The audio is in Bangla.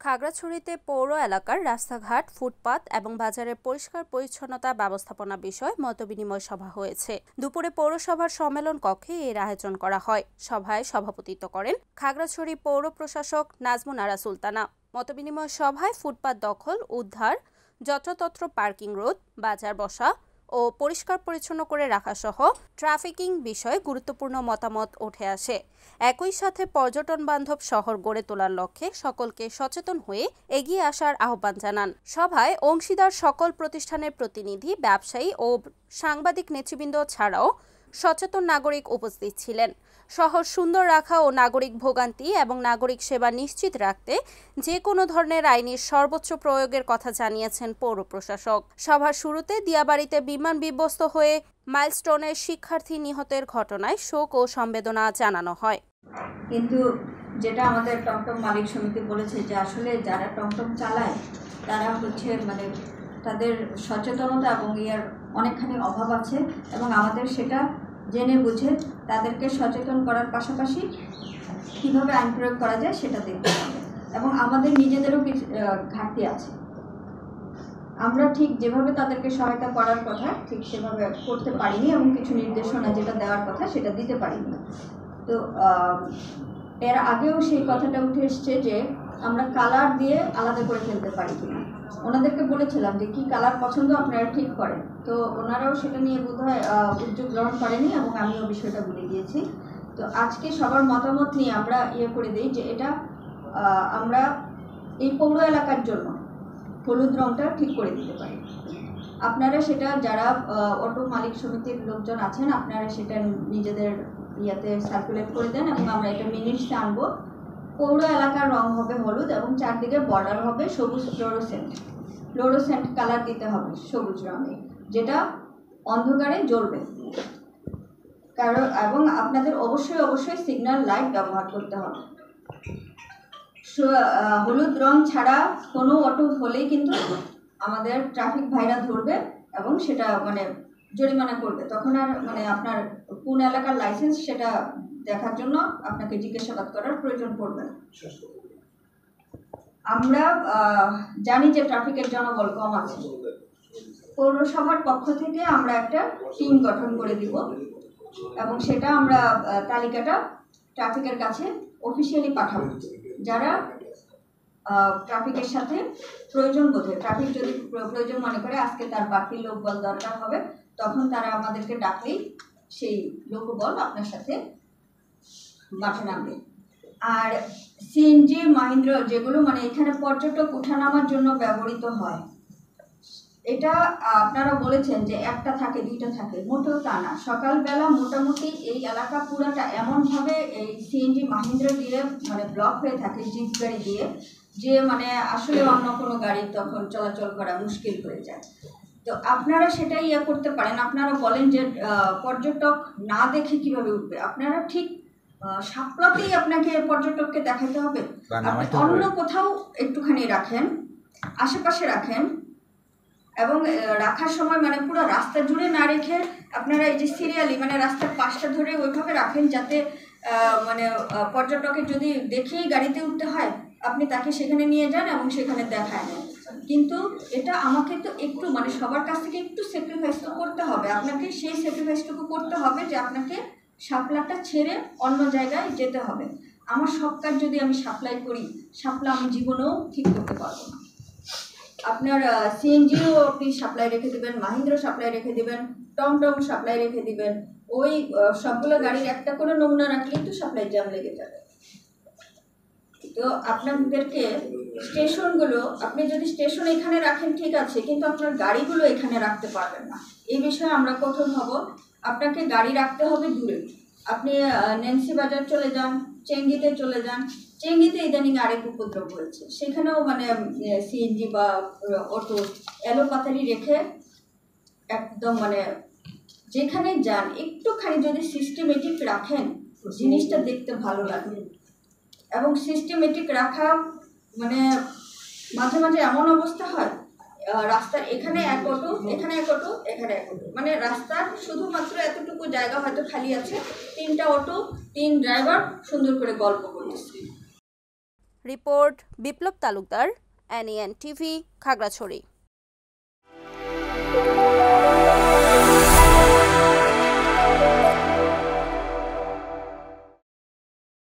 খাগড়াছড়িতে পৌর এলাকার রাস্তাঘাট, ফুটপাত এবং বাজারের পরিষ্কার পরিচ্ছন্নতা ব্যবস্থাপনা বিষয়ে মতবিনিময় সভা হয়েছে। দুপুরে পৌরসভার সম্মেলন কক্ষে এর আয়োজন করা হয়। সভায় সভাপতিত্ব করেন খাগড়াছড়ি পৌর প্রশাসক নাজমুন আরা সুলতানা। মতবিনিময় সভায় ফুটপাত দখল, উদ্ধার, যত্রতত্র পার্কিং রোধ, বাজার বসা ও পরিষ্কার পরিচ্ছন্ন করে রাখা সহ ট্রাফিকিং বিষয়ে গুরুত্বপূর্ণ মতামত উঠে আসে। একই সাথে পর্যটন বান্ধব শহর গড়ে তোলার লক্ষ্যে সকলকে সচেতন হয়ে এগিয়ে আসার আহ্বান জানান। সভায় অংশীদার সকল প্রতিষ্ঠানের প্রতিনিধি, ব্যবসায়ী ও সাংবাদিক নেতৃবৃন্দ ছাড়াও সচেতন নাগরিক উপস্থিত ছিলেন। শহর সুন্দর রাখা ও নাগরিক ভোগান্তি এবং নাগরিক সেবা নিশ্চিত রাখতে যে কোনো ধরনের আইনের সর্বোচ্চ প্রয়োগের কথা জানিয়েছেন পৌর প্রশাসক। সভার শুরুতে দিয়াবাড়িতে বিমান বিধ্বস্ত হয়ে মাইলস্টোনের শিক্ষার্থী নিহতের ঘটনায় শোক ও সমবেদনা জানানো হয়। কিন্তু যেটা আমাদের টমটম মালিক সমিতি বলেছে যে আসলে যারা টমটম চালায় তারা তাদের সচেতনতা এবং ইয়ার অনেকখানি অভাব আছে এবং আমাদের সেটা জেনে বুঝে তাদেরকে সচেতন করার পাশাপাশি কীভাবে আইন প্রয়োগ করা যায় সেটা দেখতে হবে। এবং আমাদের নিজেদেরও কিছু ঘাটতি আছে, আমরা ঠিক যেভাবে তাদেরকে সহায়তা করার কথা ঠিক সেভাবে করতে পারিনি এবং কিছু নির্দেশনা যেটা দেওয়ার কথা সেটা দিতে পারিনি। তো এর আগেও সেই কথাটা উঠে এসছে যে আমরা কালার দিয়ে আলাদা করে ফেলতে পারি কিনা। ওনাদেরকে বলেছিলাম যে কি কালার পছন্দ আপনারা ঠিক করেন, তো ওনারাও সেটা নিয়ে বোধহয় উদ্যোগ গ্রহণ করেনি এবং আমিও বিষয়টা ভুলে গিয়েছি। তো আজকে সবার মতামত নিয়ে আমরা করে দিই যে এটা আমরা এই পৌর এলাকার জন্য হলুদ রঙটা ঠিক করে দিতে পারি। আপনারা সেটা যারা অটো মালিক সমিতির লোকজন আছেন আপনারা সেটা নিজেদের সার্কুলেট করে দেন এবং আমরা এটা মিনিটসে আনবো। পৌর এলাকার রং হবে হলুদ এবং চারদিকে বর্ডার হবে সবুজ ফ্লোরোসেন্ট কালার দিতে হবে সবুজ রঙে, যেটা অন্ধকারে জ্বলবে। এবং আপনাদের অবশ্যই সিগন্যাল লাইট ব্যবহার করতে হবে। হলুদ রং ছাড়া কোনো অটো হলেই কিন্তু আমাদের ট্রাফিক ভাইরা ধরবে এবং সেটা জরিমানা করবে। তখন আর আপনার কোন এলাকার লাইসেন্স সেটা দেখার জন্য আপনাকে জিজ্ঞাসাবাদ করার প্রয়োজন পড়বে না। আমরা জানি যে ট্রাফিকের জনবল কম আছে, পৌরসভার পক্ষ থেকে আমরা একটা টিম গঠন করে দিব এবং সেটা আমরা তালিকাটা ট্রাফিকের কাছে অফিসিয়ালি পাঠাবো। যারা ট্রাফিকের সাথে প্রয়োজন বোধে, ট্রাফিক যদি প্রয়োজন মনে করে আজকে তার বাকি লোকবল দরকার হবে, তখন তারা আমাদেরকে ডাকলেই সেই লোকবল আপনার সাথে মাঠে নামবে। আর সিএনজি, মাহিন্দ্রা যেগুলো এখানে পর্যটক উঠানামার জন্য ব্যবহৃত হয়, এটা আপনারা বলেছেন যে একটা থাকে দুইটা থাকে, মোটেও তা না। সকালবেলা মোটামুটি এই এলাকা পুরাটা এমনভাবে এই সিএনজি মাহিন্দ্রা দিয়ে ব্লক হয়ে থাকে জিপ গাড়ি দিয়ে, যে আসলে অন্য কোনো গাড়ি তখন চলাচল করা মুশকিল হয়ে যায়। তো আপনারা সেটাই করতে পারেন। আপনারা বলেন যে পর্যটক না দেখে কিভাবে উঠবে, আপনারা ঠিক শাপলাতেই আপনাকে পর্যটককে দেখাতে হবে। অন্য কোথাও একটুখানি রাখেন, আশেপাশে রাখেন এবং রাখার সময় পুরো রাস্তা জুড়ে না রেখে আপনারা এই যে সিরিয়ালি রাস্তার পাশটা ধরে ওইভাবে রাখেন যাতে পর্যটকের যদি দেখেই গাড়িতে উঠতে হয় আপনি তাকে সেখানে নিয়ে যান এবং সেখানে দেখায় নেন। কিন্তু এটা আমাকে তো একটু সবার কাছ থেকে একটু স্যাক্রিফাইস তো করতে হবে। আপনাকে সেই স্যাক্রিফাইসটুকু করতে হবে যে আপনাকে শাপলাটা ছেড়ে অন্য জায়গায় যেতে হবে। আমার সব কাজ যদি আমি শাপলাই করি, শাপলা আমি জীবনেও ঠিক করতে পারবো না। আপনার সিএনজিও আপনি সাপ্লাই রেখে দেবেন, মাহিন্দ্রা সাপ্লাই রেখে দেবেন, টমটম সাপ্লাই রেখে দেবেন, ওই সবগুলো গাড়ির একটা করে নমুনা রাখলেই তো সাপ্লাই জ্যাম লেগে যাবে। তো আপনাদেরকে স্টেশনগুলো, আপনি যদি স্টেশন এখানে রাখেন ঠিক আছে, কিন্তু আপনার গাড়িগুলো এখানে রাখতে পারবেন না। এই বিষয়ে আমরা কঠোর হব। আপনাকে গাড়ি রাখতে হবে দূরে। আপনি নেন্সি বাজার চলে যান, চেঙ্গিতে চলে যান। চেঙ্গিতে ইদানিং আরেক উপদ্রব হয়েছে, সেখানেও সিএনজি বা অটো এলোপাতারি রেখে একদম যেখানে যান একটুখানি যদি সিস্টেমেটিক রাখেন জিনিসটা দেখতে ভালো লাগে। এবং সিস্টেমেটিক রাখা মাঝে মাঝে এমন অবস্থা হয় রাস্তার এখানে এক অটো, এখানে এক অটো, এখানে এক অটো, রাস্তার শুধুমাত্র এতটুকু জায়গা হয়তো খালি আছে, 3টা অটো, 3 ড্রাইভার সুন্দর করে গল্প করতেছে। রিপোর্ট বিপ্লব তালুকদার, NEN টিভি, খাগড়াছড়ি।